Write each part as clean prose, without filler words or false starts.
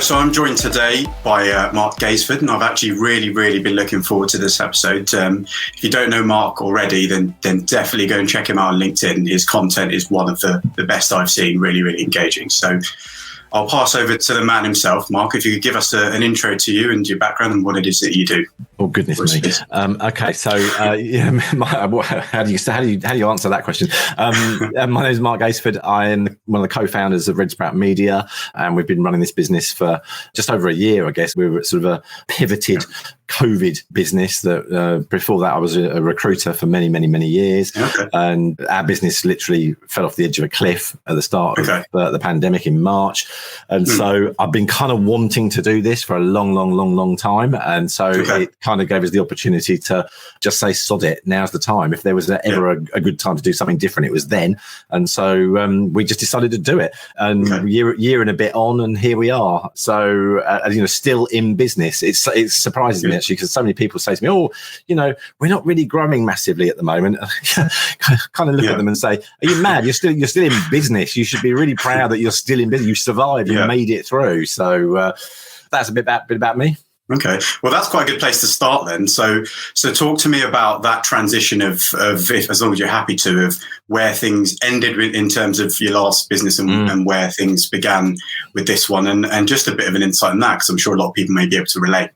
So I'm joined today by Mark Gaisford, and I've actually really been looking forward to this episode. If you don't know Mark already, then definitely go and check him out on LinkedIn. His content is one of the best I've seen, really engaging. So I'll pass over to the man himself. Mark, if you could give us an intro to you and your background and what it is that you do. Oh goodness me! Okay, so how do you answer that question? My name is Mark Gaisford. I am one of the co-founders of Red Sprout Media, and we've been running this business for just over a year. I guess we were sort of a pivoted COVID business. That before that, I was a recruiter for many years, and our business literally fell off the edge of a cliff at the start of the pandemic in March. And so I've been kind of wanting to do this for a long time, and so it kind of gave us the opportunity to just say, sod it, now's the time. If there was ever a good time to do something different, it was then. And so we just decided to do it. And year and a bit on, and here we are. So still in business. It surprises me actually, because so many people say to me, "Oh, we're not really growing massively at the moment." Kind of look at them and say, "Are you mad? You're still in business. You should be really proud that you're still in business. You survived. You made it through." So that's a bit about me. Okay, well, that's quite a good place to start then. So talk to me about that transition of if, as long as you're happy to, of where things ended in terms of your last business and where things began with this one, and just a bit of an insight on that, because I'm sure a lot of people may be able to relate.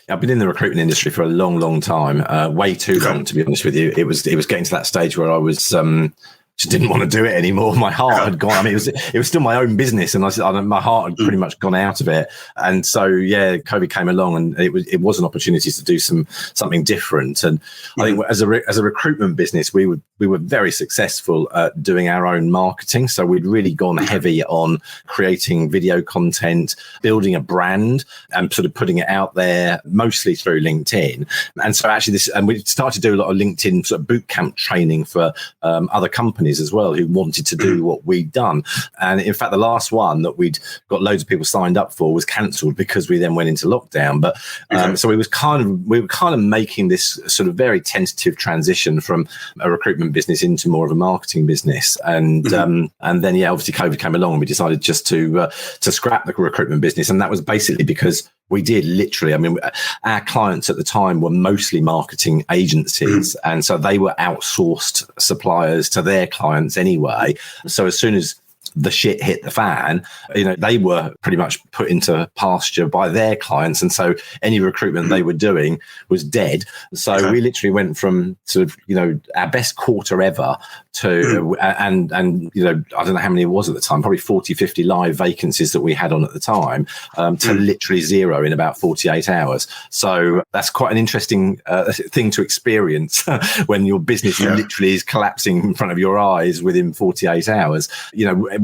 I've been in the recruitment industry for a long time, way too long, to be honest with you. It was getting to that stage where I was just didn't want to do it anymore. My heart had gone. I mean, it was still my own business, and my heart had pretty much gone out of it. And so, COVID came along, and it was an opportunity to do something different. And I think as a recruitment business, we were very successful at doing our own marketing. So we'd really gone heavy on creating video content, building a brand, and sort of putting it out there, mostly through LinkedIn. And so actually and we started to do a lot of LinkedIn sort of boot camp training for other companies as well who wanted to do what we'd done. And in fact, the last one that we'd got loads of people signed up for was cancelled because we then went into lockdown. But so we were kind of making this sort of very tentative transition from a recruitment business into more of a marketing business. And then obviously COVID came along, and we decided just to scrap the recruitment business. And that was basically because we did literally, I mean, our clients at the time were mostly marketing agencies, and so they were outsourced suppliers to their clients anyway. So as soon as the shit hit the fan, they were pretty much put into pasture by their clients, and so any recruitment they were doing was dead. So we literally went from sort of our best quarter ever to and I don't know how many it was at the time, probably 40-50 live vacancies that we had on at the time, to literally zero in about 48 hours. So that's quite an interesting thing to experience when your business literally is collapsing in front of your eyes within 48 hours.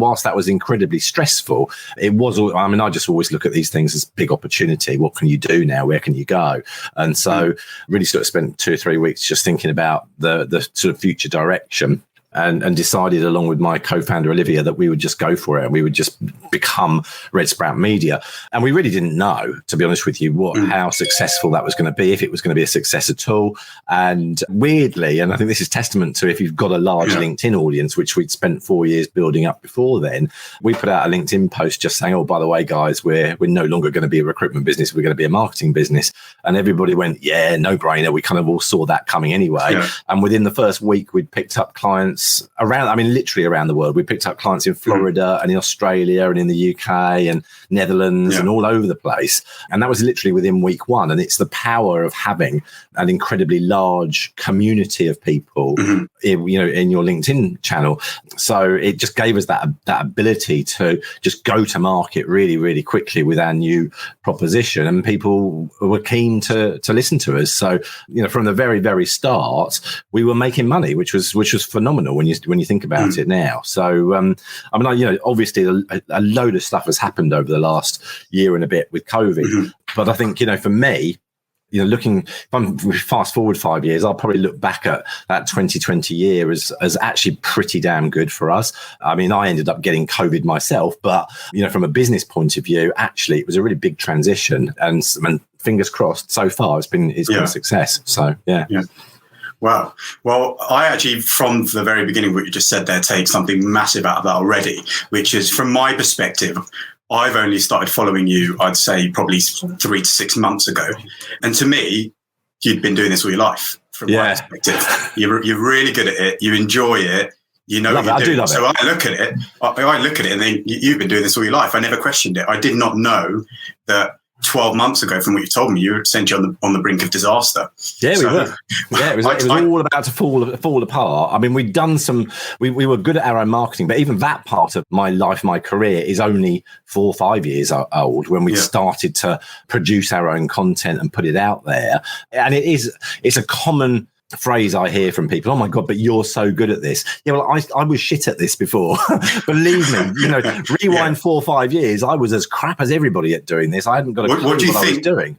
Whilst that was incredibly stressful, it was, I just always look at these things as big opportunity. What can you do now? Where can you go? And so really sort of spent 2 or 3 weeks just thinking about the sort of future direction. And decided, along with my co-founder Olivia, that we would just go for it, and we would just become Red Sprout Media. And we really didn't know, to be honest with you, how successful that was going to be, if it was going to be a success at all. And weirdly, and I think this is testament to if you've got a large LinkedIn audience, which we'd spent 4 years building up before then, we put out a LinkedIn post just saying, "Oh, by the way, guys, we're no longer going to be a recruitment business. We're going to be a marketing business." And everybody went, "Yeah, no brainer." We kind of all saw that coming anyway. And within the first week, we'd picked up clients literally around the world. We picked up clients in Florida and in Australia and in the UK and Netherlands and all over the place. And that was literally within week one. And it's the power of having an incredibly large community of people, in your LinkedIn channel. So it just gave us that ability to just go to market really quickly with our new proposition, and people were keen to listen to us. So from the very start, we were making money, which was phenomenal when you think about it now. So obviously a load of stuff has happened over the last year and a bit with COVID, but I think for me, if I'm fast forward 5 years, I'll probably look back at that 2020 year as actually pretty damn good for us. I mean, I ended up getting COVID myself, but from a business point of view, actually it was a really big transition, and fingers crossed, so far it's been a success. So yeah. Wow. Well, I actually, from the very beginning, what you just said there, take something massive out of that already, which is, from my perspective, I've only started following you, I'd say probably 3 to 6 months ago. And to me, you'd been doing this all your life from my perspective. You're really good at it. You enjoy it. You know what you're doing. I do love it. So I look at it and think, you've been doing this all your life. I never questioned it. I did not know that 12 months ago, from what you told me, you were essentially on the brink of disaster. Yeah, we were. Yeah, it was all about to fall apart. I mean, we were good at our own marketing, but even that part of my life, my career, is only 4 or 5 years old when we started to produce our own content and put it out there. And it's a common phrase I hear from people. Oh my God, but you're so good at this. Yeah, well, I was shit at this before. Believe me, rewind 4 or 5 years, I was as crap as everybody at doing this. I hadn't got a clue what I was doing.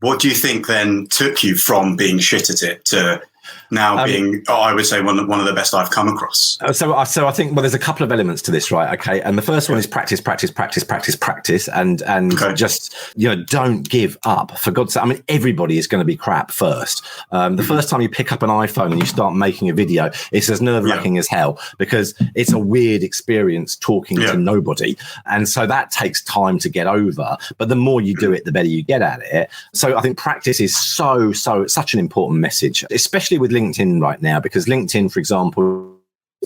What do you think then took you from being shit at it to now being, I would say, one of the best I've come across? So I think, well, there's a couple of elements to this, right? Okay. And the first one is practice. And just, don't give up, for God's sake. I mean, everybody is going to be crap first. The first time you pick up an iPhone and you start making a video, it's as nerve-wracking as hell, because it's a weird experience talking to nobody. And so that takes time to get over. But the more you do it, the better you get at it. So I think practice is such an important message, especially with LinkedIn right now, because LinkedIn, for example,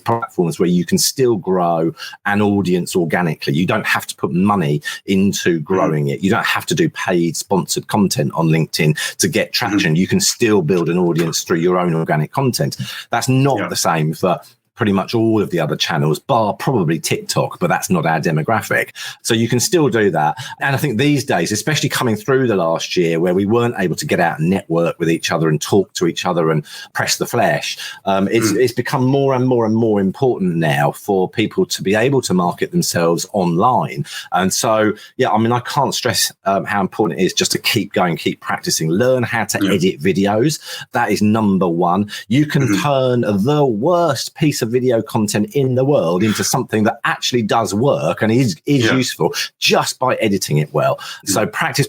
platforms where you can still grow an audience organically. You don't have to put money into growing it. You don't have to do paid sponsored content on LinkedIn to get traction. You can still build an audience through your own organic content. That's not the same for pretty much all of the other channels, bar probably TikTok, but that's not our demographic. So you can still do that. And I think these days, especially coming through the last year where we weren't able to get out and network with each other and talk to each other and press the flesh, it's become more and more and more important now for people to be able to market themselves online. And so, I can't stress how important it is just to keep going, keep practicing, learn how to edit videos. That is number one. You can turn the worst piece of video content in the world into something that actually does work and is useful just by editing it well. So practice.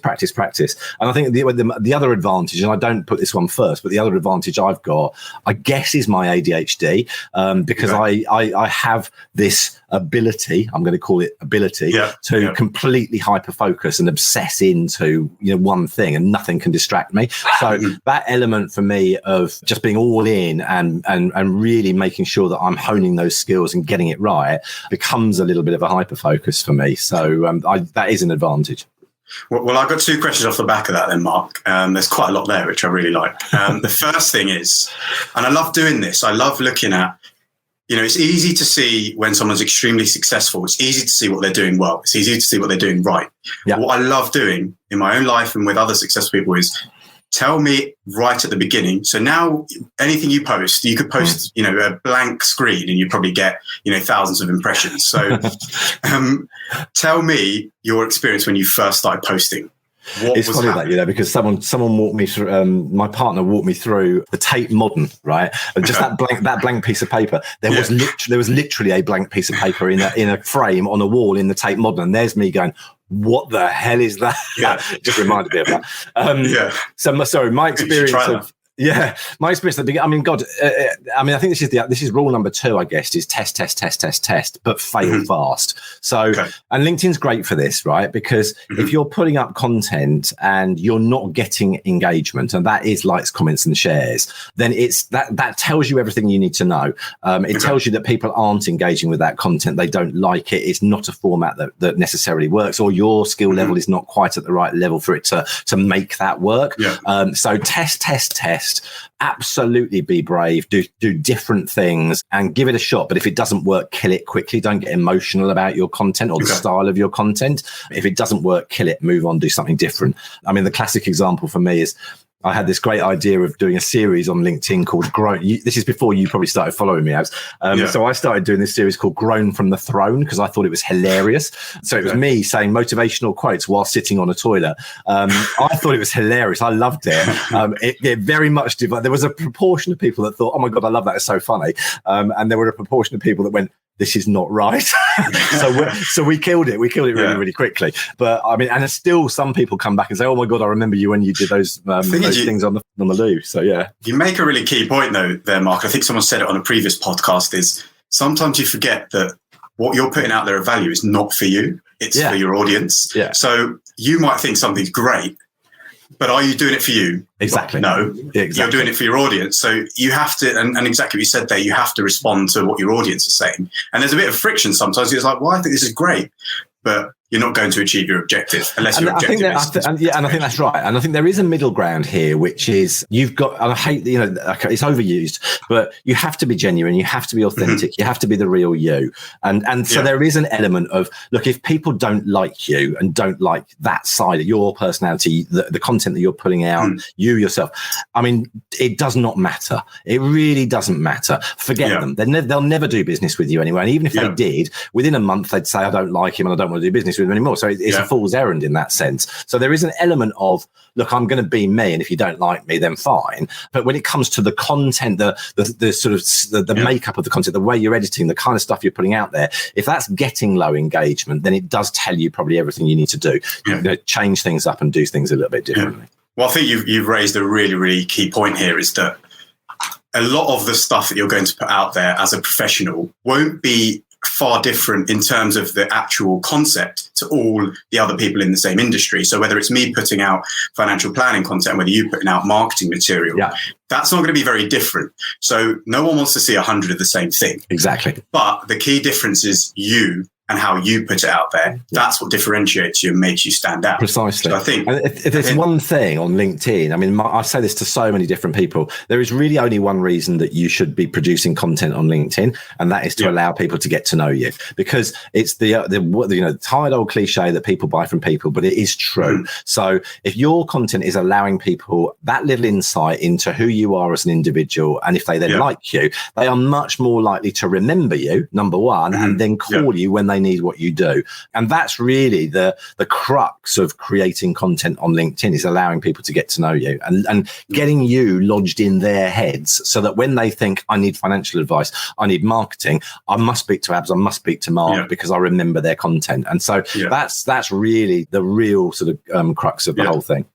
And I think the other advantage, and I don't put this one first, but the other advantage I've got, I guess, is my ADHD, because I have this ability, I'm going to call it ability, to completely hyper focus and obsess into one thing, and nothing can distract me. So that element for me of just being all in and really making sure that I'm honing those skills and getting it right becomes a little bit of a hyper focus for me. So that is an advantage. Well, I've got 2 questions off the back of that then, Mark. There's quite a lot there, which I really like. The first thing is, and I love doing this, I love looking at, it's easy to see when someone's extremely successful. It's easy to see what they're doing well. It's easy to see what they're doing right. Yeah. What I love doing in my own life and with other successful people is tell me right at the beginning. So now anything you post, you could post, a blank screen and you probably get, thousands of impressions. So tell me your experience when you first started posting. It's funny that, because someone walked me through, my partner walked me through the Tate Modern, right? And just that blank piece of paper. There was literally a blank piece of paper in a frame on a wall in the Tate Modern. And there's me going, what the hell is that? Yeah. Just reminded me of that. So my experience of, my experience at the beginning, I think this is rule number 2, I guess, is test, but fail fast. So, and LinkedIn's great for this, right? Because if you're putting up content and you're not getting engagement, and that is likes, comments, and shares, then it's that tells you everything you need to know. It tells you that people aren't engaging with that content. They don't like it. It's not a format that necessarily works, or your skill level is not quite at the right level for it to make that work. So test. Absolutely be brave, do different things and give it a shot. But if it doesn't work, kill it quickly. Don't get emotional about your content or the style of your content. If it doesn't work, kill it, move on, do something different. I mean, the classic example for me is I had this great idea of doing a series on LinkedIn called Grown. This is before you probably started following me, Abs. So I started doing this series called Grown from the Throne because I thought it was hilarious. So it was me saying motivational quotes while sitting on a toilet. I thought it was hilarious. I loved it. It very much did. There was a proportion of people that thought, oh my God, I love that. It's so funny. And there were a proportion of people that went, this is not right. So we killed it. We killed it really, really quickly. But I mean, and still some people come back and say, oh my God, I remember you when you did those things on the loo. So yeah. You make a really key point though there, Mark. I think someone said it on a previous podcast is sometimes you forget that what you're putting out there of value is not for you. It's for your audience. Yeah. So you might think something's great, but are you doing it for you? Exactly. Well, no, exactly. You're doing it for your audience. So you have to, and exactly what you said there, you have to respond to what your audience is saying. And there's a bit of friction sometimes. It's like, well, I think this is great, but you're not going to achieve your objective unless your objective is. And I think that's right. And I think there is a middle ground here, which is you've got, and I hate, it's overused, but you have to be genuine. You have to be authentic. You have to be the real you. And so there is an element of, look, if people don't like you and don't like that side of your personality, the content that you're putting out, you yourself, I mean, it does not matter. It really doesn't matter. Forget them. They'll never do business with you anyway. And even if they did, within a month, they'd say, I don't like him and I don't want to do business with him anymore. So it's a fool's errand in that sense. So there is an element of, look, I'm going to be me, and if you don't like me, then fine. But when it comes to the content, the sort of the makeup of the content, the way you're editing, the kind of stuff you're putting out there, if that's getting low engagement, then it does tell you probably everything you need to do. Change things up and do things a little bit differently. Well, I think you've raised a really, really key point here, is that a lot of the stuff that you're going to put out there as a professional won't be far different in terms of the actual concept to all the other people in the same industry. So whether it's me putting out financial planning content, whether you putting out marketing material, that's not going to be very different. So no one wants to see 100 of the same thing. Exactly. But the key difference is you and how you put it out there. That's what differentiates you and makes you stand out. Precisely. So I think if there's one thing on LinkedIn, I mean, I say this to so many different people, there is really only one reason that you should be producing content on LinkedIn, and that is to allow people to get to know you, because it's the tired old cliche that people buy from people, but it is true. So if your content is allowing people that little insight into who you are as an individual, and if they then like you, they are much more likely to remember you, number one, and then call you when they need what you do. And that's really the crux of creating content on LinkedIn, is allowing people to get to know you and getting you lodged in their heads, so that when they think, I need financial advice, I need marketing, I must speak to Abs, I must speak to Mark, because I remember their content. And so that's really the real sort of crux of the whole thing.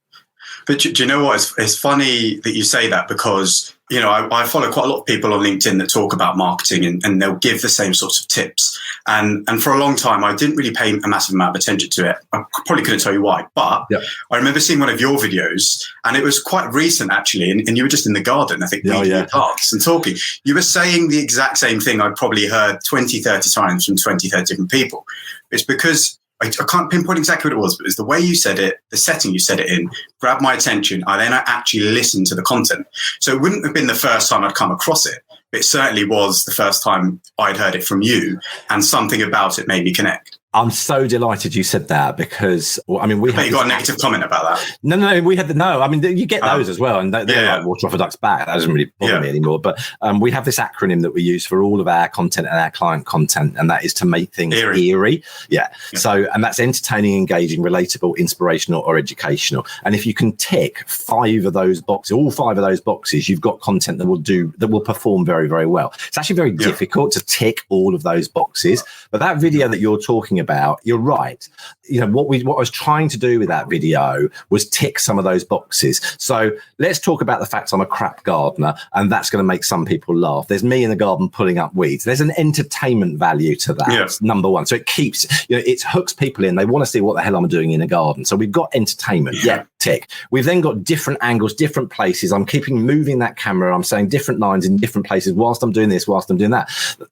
But do you know what? It's funny that you say that, because I follow quite a lot of people on LinkedIn that talk about marketing, and they'll give the same sorts of tips. And for a long time, I didn't really pay a massive amount of attention to it. I probably couldn't tell you why, but I remember seeing one of your videos, and it was quite recent actually. And you were just in the garden, I think, weeding plants and talking. You were saying the exact same thing I'd probably heard 20, 30 times from 20, 30 different people. It's because I can't pinpoint exactly what it was, but it was the way you said it, the setting you said it in, grabbed my attention. I then actually listened to the content. So it wouldn't have been the first time I'd come across it. It certainly was the first time I'd heard it from you, and something about it made me connect. I'm so delighted you said that, because I mean, you got a negative comment about that. No, we had I mean, you get those as well, and they're like water off a duck's back. That doesn't really bother me anymore. But we have this acronym that we use for all of our content and our client content, and that is to make things eerie. So, and that's entertaining, engaging, relatable, inspirational, or educational. And if you can tick 5 of those boxes, all 5 of those boxes, you've got content that will perform very, very well. It's actually very difficult to tick all of those boxes. But that video that you're talking about, you're right. What I was trying to do with that video was tick some of those boxes. So let's talk about the fact I'm a crap gardener, and that's going to make some people laugh. There's me in the garden pulling up weeds. There's an entertainment value to that, number one. So it keeps, it hooks people in. They want to see what the hell I'm doing in a garden. So we've got entertainment. Tick. We've then got different angles, different places. I'm moving that camera. I'm saying different lines in different places whilst I'm doing this, whilst I'm doing that.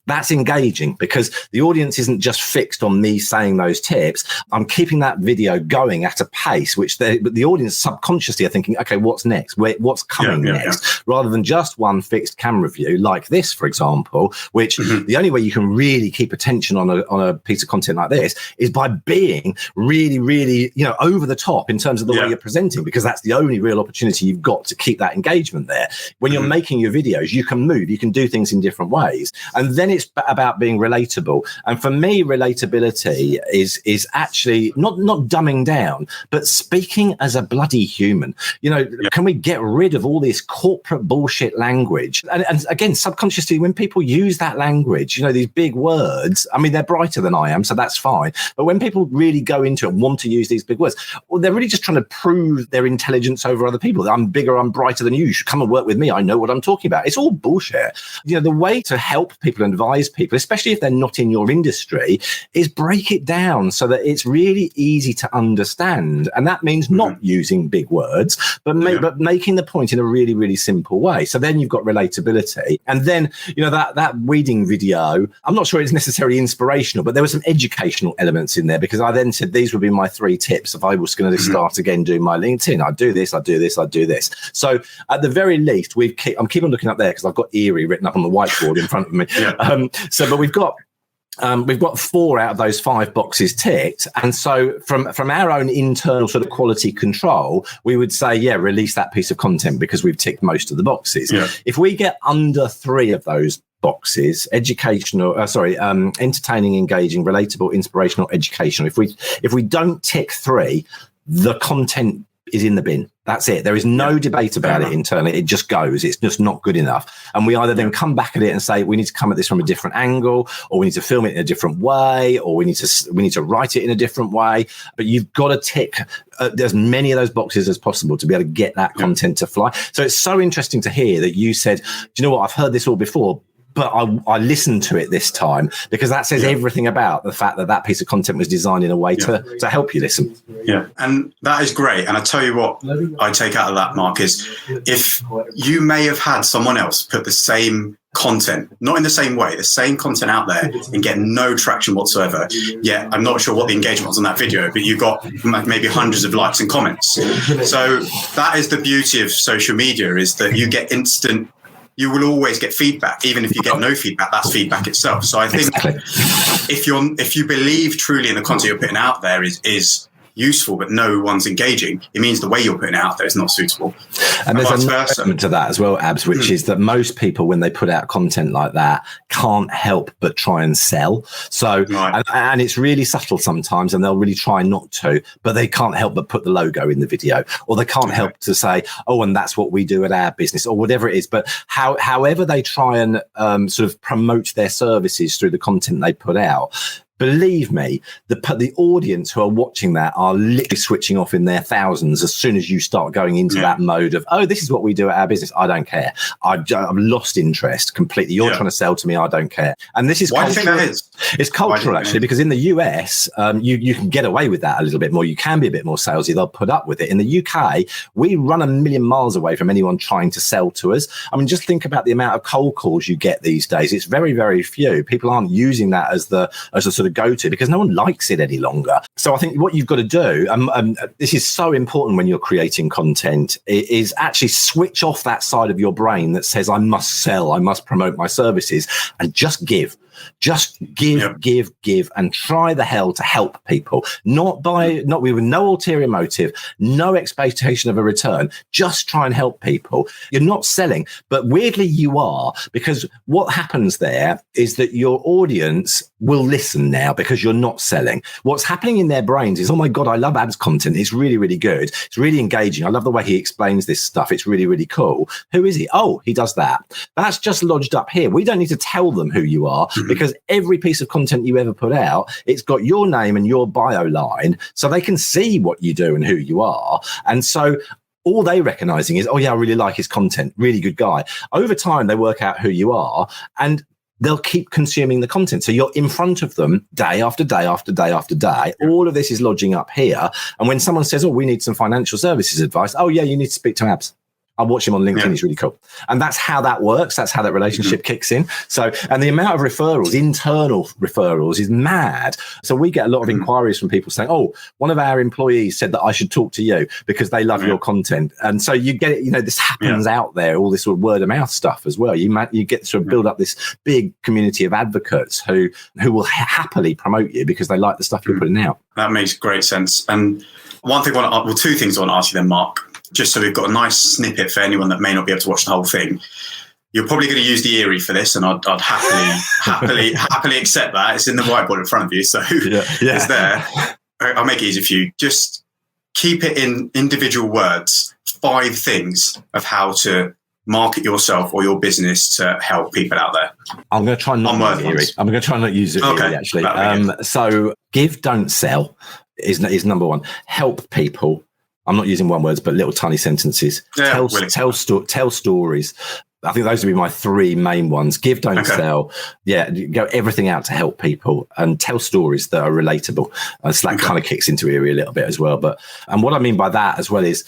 That's engaging, because the audience isn't just fixed on me saying those tips. I'm keeping that video going at a pace which the audience subconsciously are thinking, okay, what's next? What's coming next? Rather than just one fixed camera view like this, for example, which the only way you can really keep attention on a piece of content like this is by being really, really, over the top in terms of the way you're presenting, because that's the only real opportunity you've got to keep that engagement there. When you're making your videos, you can move, you can do things in different ways. And then it's about being relatable. And for me, relatability is actually not dumbing down, but speaking as a bloody human. Can we get rid of all this corporate bullshit language? And again, subconsciously, when people use that language, these big words, I mean, they're brighter than I am, so that's fine. But when people really go into it and want to use these big words, well, they're really just trying to prove prove their intelligence over other people. I'm bigger, I'm brighter than you. You should come and work with me. I know what I'm talking about. It's all bullshit. The way to help people and advise people, especially if they're not in your industry, is break it down so that it's really easy to understand. And that means not using big words, but making the point in a really, really simple way. So then you've got relatability. And then, that weeding video, I'm not sure it's necessarily inspirational, but there were some educational elements in there, because I then said these would be my 3 tips if I was going to start again doing my LinkedIn. I'd do this, I'd do this, I'd do this. So at the very least, I'm keep on looking up there because I've got Eerie written up on the whiteboard in front of me. But we've got 4 out of those 5 boxes ticked. And so from our own internal sort of quality control, we would say, release that piece of content because we've ticked most of the boxes. Yeah. If we get under 3 of those boxes, entertaining, engaging, relatable, inspirational, educational, if we don't tick 3, the content is in the bin. That's it. There is no debate about it internally. It just goes. It's just not good enough. And we either then come back at it and say, we need to come at this from a different angle, or we need to film it in a different way, or we need to write it in a different way. But you've got to tick as many of those boxes as possible to be able to get that content to fly. So it's so interesting to hear that you said, do you know what? I've heard this all before, but I listened to it this time, because that says everything about the fact that piece of content was designed in a way to help you listen. Yeah. And that is great. And I tell you what I take out of that, Mark, is if you may have had someone else put the same content, not in the same way, the same content out there and get no traction whatsoever. Yeah, I'm not sure what the engagement was on that video, but you got maybe hundreds of likes and comments. So that is the beauty of social media, is that you get instant. You will always get feedback, even if you get no feedback. That's feedback itself. So I think if you believe truly in the content you're putting out there is useful, but no one's engaging, it means the way you're putting it out there is not suitable. And there's another element to that as well, Abs, which is that most people, when they put out content like that, can't help but try and sell. So, and it's really subtle sometimes, and they'll really try not to, but they can't help but put the logo in the video, or they can't help to say, oh, and that's what we do at our business, or whatever it is. But however they try and sort of promote their services through the content they put out, believe me, the audience who are watching that are literally switching off in their thousands as soon as you start going into that mode of, oh, this is what we do at our business. I don't care. I've lost interest completely. You're trying to sell to me. I don't care. And this is why cultural. Do you think that is? It's cultural, actually, because in the US, you can get away with that a little bit more. You can be a bit more salesy. They'll put up with it. In the UK, we run a million miles away from anyone trying to sell to us. I mean, just think about the amount of cold calls you get these days. It's very, very few. People aren't using that as a sort of go-to, because no one likes it any longer. So I think what you've got to do, this is so important when you're creating content, is actually switch off that side of your brain that says, I must sell, I must promote my services, and just give. Just give, and try the hell to help people. Not with no ulterior motive, no expectation of a return. Just try and help people. You're not selling, but weirdly you are, because what happens there is that your audience will listen now because you're not selling. What's happening in their brains is, oh my God, I love Ab's content. It's really, really good. It's really engaging. I love the way he explains this stuff. It's really, really cool. Who is he? Oh, he does that. That's just lodged up here. We don't need to tell them who you are, because every piece of content you ever put out, it's got your name and your bio line, so they can see what you do and who you are. And so all they recognizing is, oh yeah, I really like his content, really good guy. Over time, they work out who you are, and they'll keep consuming the content. So you're in front of them day after day after day after day. All of this is lodging up here. And when someone says, oh, we need some financial services advice, oh yeah, you need to speak to Abs. I watch him on LinkedIn. He's really cool. And that's how that works. That's how that relationship kicks in. So, and the amount of referrals, internal referrals, is mad. So we get a lot of inquiries from people saying, oh, one of our employees said that I should talk to you because they love your content. And so you get it, this happens out there, all this sort of word of mouth stuff as well. You get to sort of build up this big community of advocates who will happily promote you because they like the stuff you're putting out. That makes great sense. And two things I want to ask you then, Mark, just so we've got a nice snippet for anyone that may not be able to watch the whole thing. You're probably going to use the Eerie for this, and I'd happily accept that. It's in the whiteboard in front of you, so it's there. I'll make it easy for you. Just keep it in individual words, 5 things of how to market yourself or your business to help people out there. I'm going to try not to use Eerie. I'm going to try not use it, Eerie, actually. So give, don't sell is number 1. Help people. I'm not using one words, but little tiny sentences. Yeah, tell stories. I think those would be my 3 main ones. Give, don't sell. Yeah, go everything out to help people and tell stories that are relatable. So that kind of kicks into Eerie a little bit as well. And what I mean by that as well is,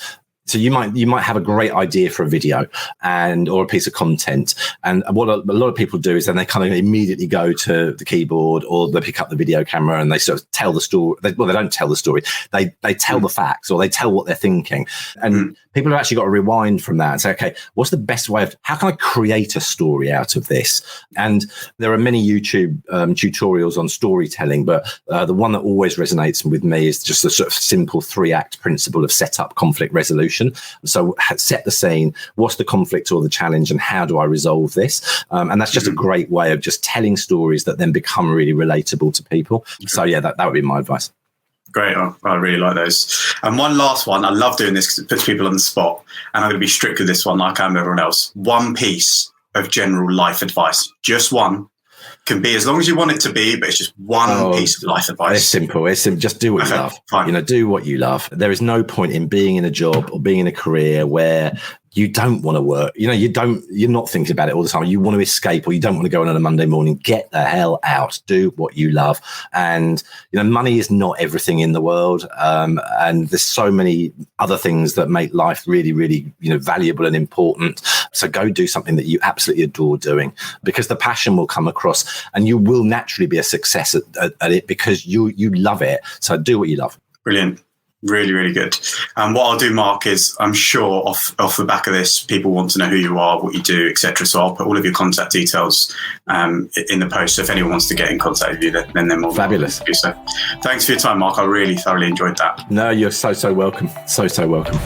so you might have a great idea for a video or a piece of content, and what a lot of people do is then they kind of immediately go to the keyboard or they pick up the video camera and they sort of tell the story. They don't tell the story. They tell the facts, or they tell what they're thinking. And people have actually got to rewind from that and say, okay, what's the best way how can I create a story out of this? And there are many YouTube tutorials on storytelling, but the one that always resonates with me is just the sort of simple 3-act principle of setup, conflict, resolution. So set the scene, what's the conflict or the challenge, and how do I resolve this? And that's just a great way of just telling stories that then become really relatable to people. So yeah, that would be my advice. Great. I really like those. And one last one. I love doing this because it puts people on the spot. And I'm going to be strict with this one like I am everyone else. One piece of general life advice. Just one. Can be as long as you want it to be, but it's just one piece of life advice. It's simple. Just do what you love. Fine. Do what you love. There is no point in being in a job or being in a career where you don't want to work. You're not thinking about it all the time. You want to escape, or you don't want to go on a Monday morning. Get the hell out. Do what you love. And, money is not everything in the world. And there's so many other things that make life really, really, valuable and important. So go do something that you absolutely adore doing, because the passion will come across and you will naturally be a success at it because you love it. So do what you love. Brilliant. Really, really good. And what I'll do, Mark, is I'm sure off the back of this, people want to know who you are, what you do, etc. So I'll put all of your contact details in the post. So if anyone wants to get in contact with you, then they're more fabulous. So thanks for your time, Mark. I really thoroughly enjoyed that. No, you're so welcome. So welcome.